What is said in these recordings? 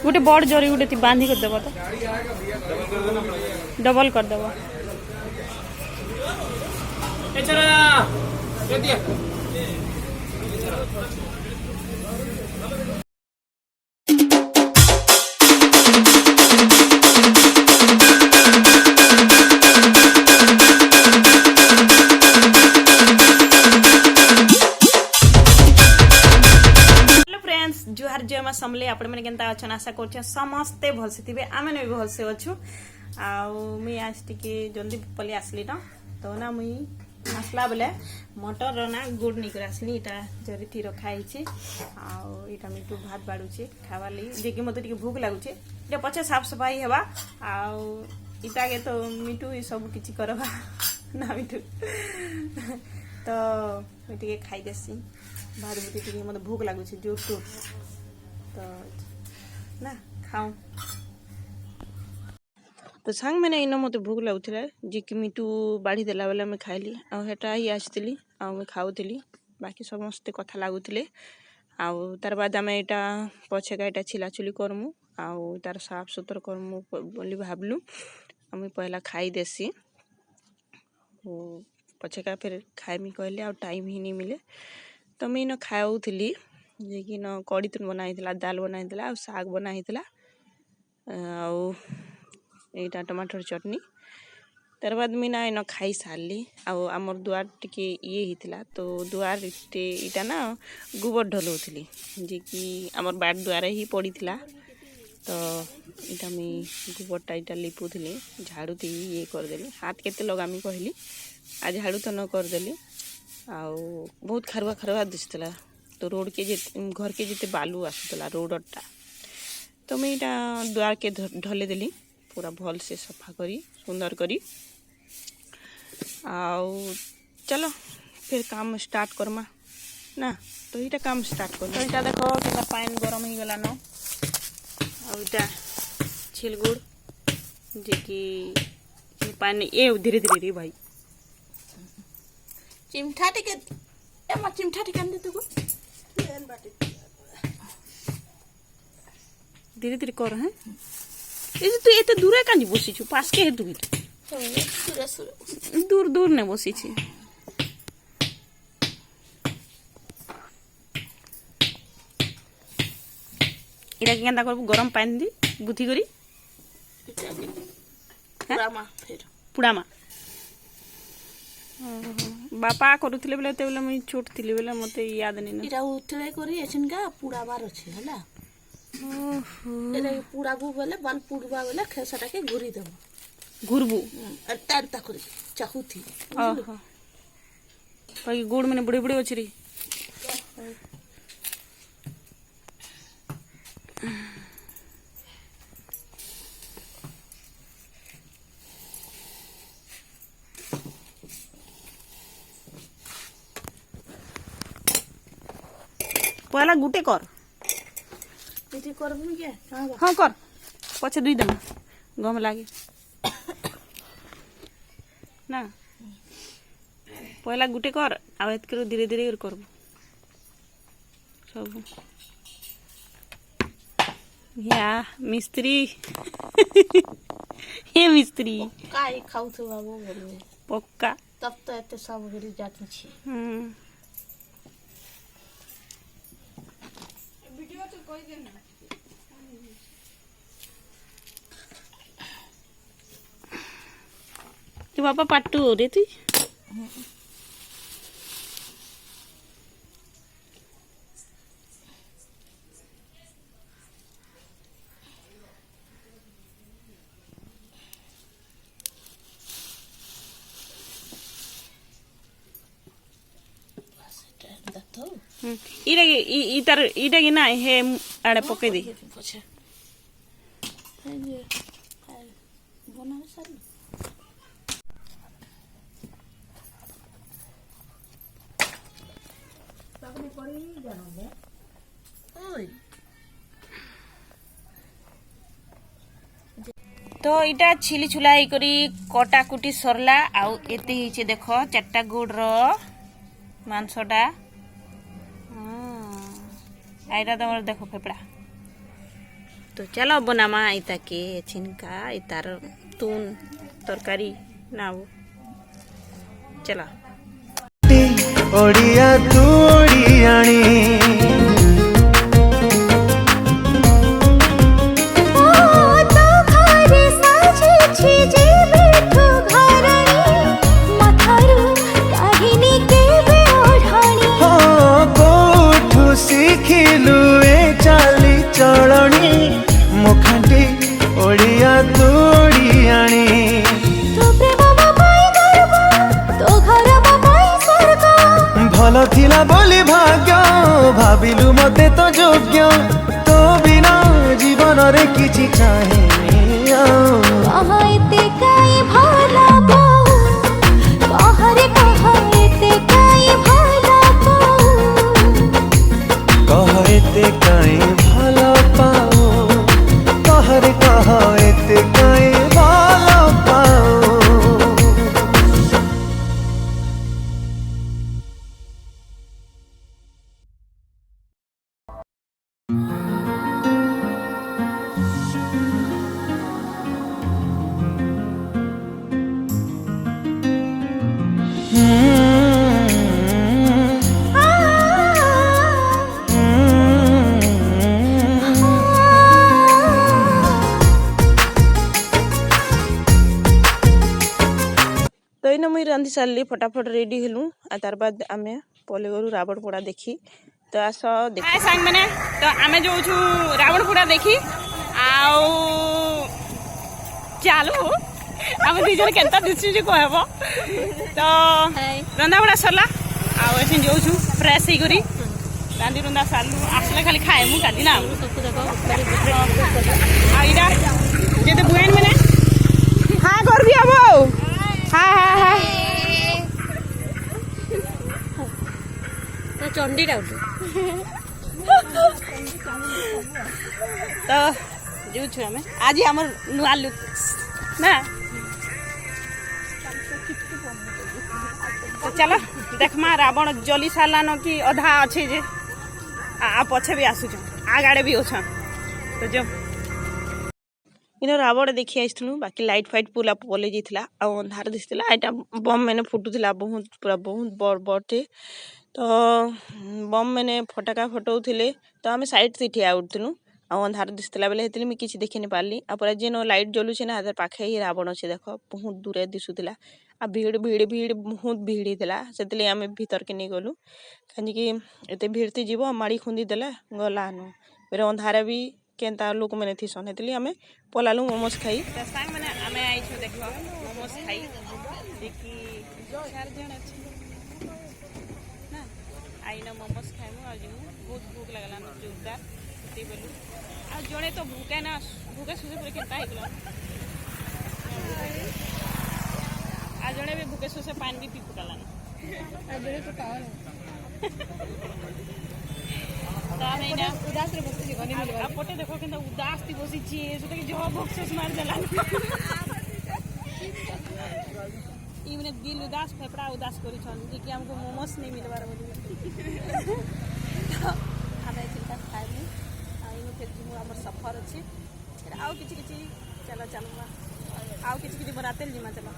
गोटे बड़ जरी गोटे बांधी कर देबो तो डबल कर देबो। जुहार जय मां समले आपण मैंने केनता अच्छा आशा कर समस्ते भलसे थे आम भी भलसे अच्छु मुई आज टिके जल्दी पलि आसली न तो ना मुई आसला बेले मटर ना गुड़ निकर आसली इटा जरी थी रखाई आटा मिठू भात बाड़ुचे खावा लगी जे कि मते टिके भूख लागुचे इटा पछे साफ सफाई हेबा इटा के तो मिठू ही सब किछि करबा ना मिठू तो टिके खाई देसी भात बुती टिके मते भूख लागुचे जोर तो ना खाऊं तो सांग मैंने इन मत भूख लगुला जी कि मिठू बाढ़ी देला बेले मैं खाइली आटा ही आसती मैं खाऊली बाकी समस्ते कथा लगुले तार बाद आम यहाँ पछेका यहाँ छिलाचुली करमु तार साफ सुथर करमु बोली भावलु मुझे पहला खाई देसी पछेका फिर खाइमी कहले आ टाइम ही नहीं मिले तो मुझे इन खाऊली जे कि न कड़ी तुन बनाई दाल बनाई साग बनाई आटा टमाटर चटनी तार बाद मुझे ना इन खाई सारली आमर दुआर टिके ये होता तो दुआर इटा ना गोबर ढलौली जे कि आमर बाट दुआर ही पड़ी था तो इटा मुई गोबरटा इटा लिपुली झाड़ू थी ये करदेली हाथ केते लगामी कहली आज झाड़ू तो न करदेली बहुत खरवा खरवा दिसला तो रोड के घर के जिते बालू आसूला रोडटा तो मुझे यहाँ द्वार के ढले देली पूरा भल से सफा करी सुंदर करी चलो फिर काम स्टार्ट करमा ना तो ये काम स्टार्ट कर तो यहाँ देखो कि पानी गरम हो गला न आटा छिलगुड़ जे कि पानी ए धीरे धीरे रे भाई चिमठा टिके चिमठा टिके आन दे तू धीरे धीरे कर हैं तू एते दूर कांजी बसी छु पास के हेतु दूर दूर ने बसी छी इरा केंदा करबू गरम पानी दी बुथी करी पुरामा फिर पुरामा बापा करूथिले बेले ते बेले मुई छोट थिले बेले मते याद नहीं ना इरा उठले करी एछनका पुड़ा बार अछि हला एरे पुड़ा गु बेले बाल पुड़बा बेले खेसाटा के घुरी देबो घुरबू तारता करी चाहू थी ओहो भाई गोड़ में बड़े बड़े अछि रे पहला गुटे कर इति करबू के हां कर पछे दुई देना गम लागे ना पहला गुटे कर आ एत करो धीरे धीरे करबू सब या मिस्त्री ये मिस्त्री काई खाउ तो बाबू बोले पक्का तब तो एते सब गरी जाती छी वीडियो तो कोई देना तू बापा पाटू रे तू इतार इटा कि ना हे आड़े पके दे पछे बना सारी तबने पड़ी जानो बे ओय तो इटा छिली छुलाई करी कटा कुटी सरला आउ एते हिचे देखो चारटा गुड़ रो मांसटा आइरा तमर देखो फेपड़ा तो चलो बनामा इता के छिनका इतार तुन तरकारी ना वो चला ओडिया तू ओडियाणी शिखिलु ए चाली चलणी मुखाटी ओडिया तू ओडियाणी भल थिला बोली भाग्य भाविलु मते तो योग्य तो बिना जीवन रे किछि चाहेनी कहते काई भला पाऊ कहरे कहते काई भला पाऊ कहते काई भला पाओ कहरे कहते काई भला पाओ तो इन मुई रांधि सारली फटाफट रेडी हेलु आ तार बाद आमे पले गरु रावण पोड़ा देखी तो आस देख हाय सांग माने तो आमे जो छु रावण पोड़ा देखी आउ चालू आमे दी जन केनता दिसि जे कहबो तो रंधा बड़ा सरला आ एथिन जो छु फ्रेश ही करी रांधि रुंदा सारलु आसले खाली खाए मु कादी ना आ इडा जेते बुएन माने हां कर भी आबो हाय हाय हाय तो चंडी डाउट तो जो छु हमें आज हमर नुआ लुक ना तो चलो देखमा रावण जली सालान कि अधा अच्छे जे आ पछे भी आसु आ गाड़े भी ओछन तो जो इन रावण देखी आइथनु बाकी लाइट फाइट पूरा पले जाइथिला आ अंधार दिसथिला एटा बम मैंने फुटुथिला बहुत पूरा बहुत बड़ बड़टे तो बम मैंने फटाका फटौथिले तो आमे साइड से ठिया उठथनु आ अंधार दिसथिला बेले हेतली मी किछि देखि नै पारली आ पर जेनो लाइट जलु छै ना हादर पाखे ही रावण छै देखो बहुत दूरे दिसुथिला आ भीड़ भीड़ भीड़ बहुत भीड़ हितला सेतली आमे भीतर के नै गलु कानी कि एते भीड़ती जीवो माड़ी खुंदी देले गलानु बेरे अंधारे भी केनता लोक मैंने थी सन हेतली आमे पलालु मोमोस खाई त सांग माने आमे आई छु देखो मोमोस खाई देखि चार जण अछि ना आइना मोमोस खाइमु आ जिमु बहुत भूख लागला न जोरदार ते बोलु आ जणे तो भूखे ना भूखे सुसे पर केनता हिगलो आ जणे भी भूखे सुसे पानी भी पी पुकाला आ जणे तो पावन तामेना उदास रे बसि गनी मिलबा पोटे देखो केनता उदास थी बसि छी सोते कि जो बक्सस मार देला ई मने दिल उदास फेफड़ा उदास करी छन जे कि हमको मोमोस नहीं मिलबार बोली हमें चिंता खाइनी आ इनो फिर जिमु हमर सफर अछि फिर आउ किछि किछि चला चलवा आउ किछि किछि बनाते जिमा चला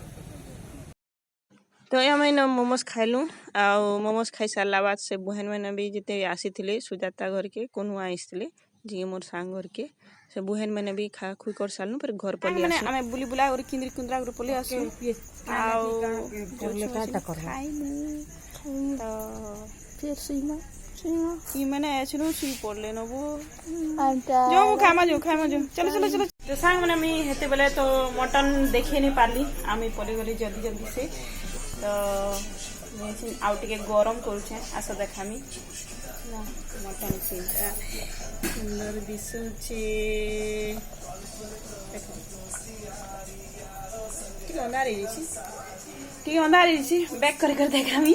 तो हम इन मोमोस खाइलु आ मोमोस खाई सारला बाद से बहन मैंने भी जिते आसीथिले सुजाता घर के कोनु आइसथिले जी मोर सांग घर के से बहन मैंने भी खा खुई कर सारनु पर घर पली आसु हमें बुली बुला और किंद्री कुंद्रा घर पली आसु आ काटा कर तो फिर सीमा ई मैंने एछनु सी पड़ले न वो जो खामा जो चलो चलो चलो तो सांग मैंने मी हेते बेले तो मटन देखे नहीं पारली आमी पली गली जल्दी जल्दी से तो आउ टिके गरम करूछे आस देखामी ना मटन सीधा सुंदर दिसुछे देखो टी अंधारी बैक कर देखामी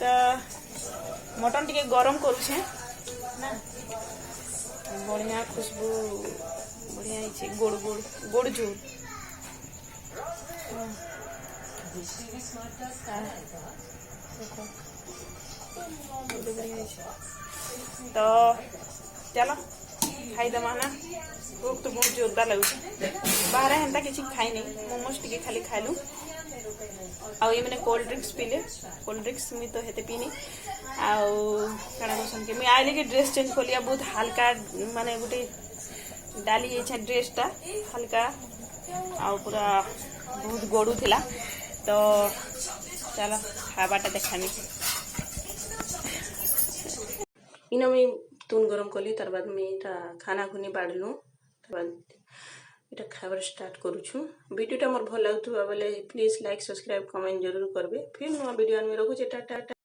तो मटन टिके गरम करूछे ना बढ़िया खुशबू बढ़िया ही गोड़ गोड़ गोड़ झोल तो चलो खाईदमा ना भूख तो बहुत जोरदार लगुच बाहर हेन्ता किसी खाई नहीं मोमोज टिके खाली खाइलु आउ ये मैंने कोल्ड ड्रिंक्स पीले कोल्ड ड्रिंक्स मी तो हेते पीनी आउ कणा कहसन कि मैं आइले कि ड्रेस चेंज कलिया बहुत हल्का माने गुटे डाली ये ड्रेसटा हल्का आउ पूरा बहुत गोड़ू थिला तो चलो खाबाटा देखानी इना मैं तुन गरम कली तार बाद में इटा खाना खुनी बाड़लु तार बाद इटा खाबार स्टार्ट करूछु वीडियोटा मोर भल लागुथबा बेले प्लीज लाइक सब्सक्राइब कमेंट जरूर करबे फिर नुआ वीडियो में रखुचे टाटा।